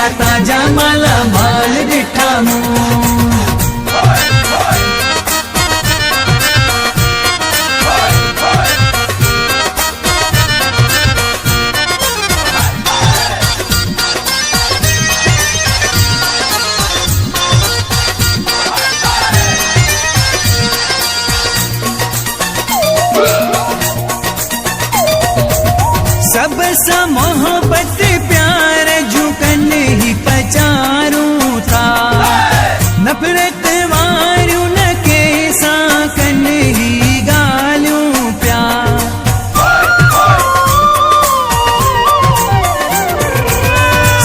माता जा माला माल डिठा मूं। सब सा मोहब्बत प्यार झुकन ही पचारूं था, नफरत वारूं न के साकन ही गालूं प्यार।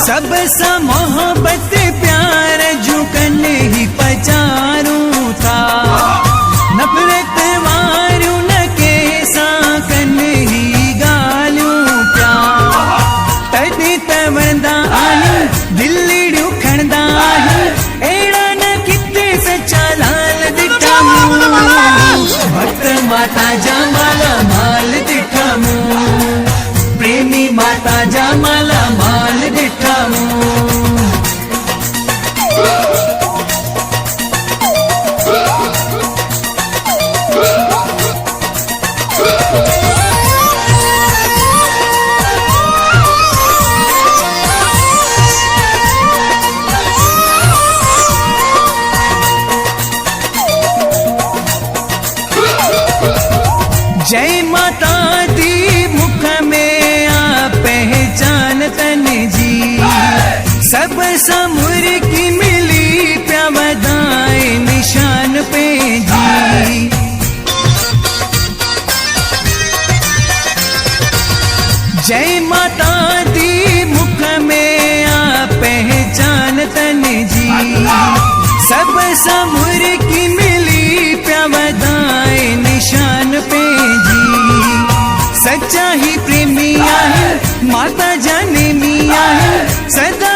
सब सा मोहब्बत प्यार झुकन ही पचारूं था, नफरत वारूं न के साकन ही तवंदा आहियूं दिलिड़ियूं खणंदा आहियूं, अहिड़ा न किथे सच्चा लाल डिठा मूं। भक्त माता जा माला माल डिठा मूं, प्रेमी माता जा माला माल डिठा मूं। जय माता दी मुख में आ पहचान तन जी, सब समूर की मिली प्या वदाए निशान पे जी। जय माता दी मुख में आ पहचान तन जी, सब समूर की मिली प्या वदाए निशान पे जी। सच्चा ही प्रेमी आहे माता जाने मिया है सदा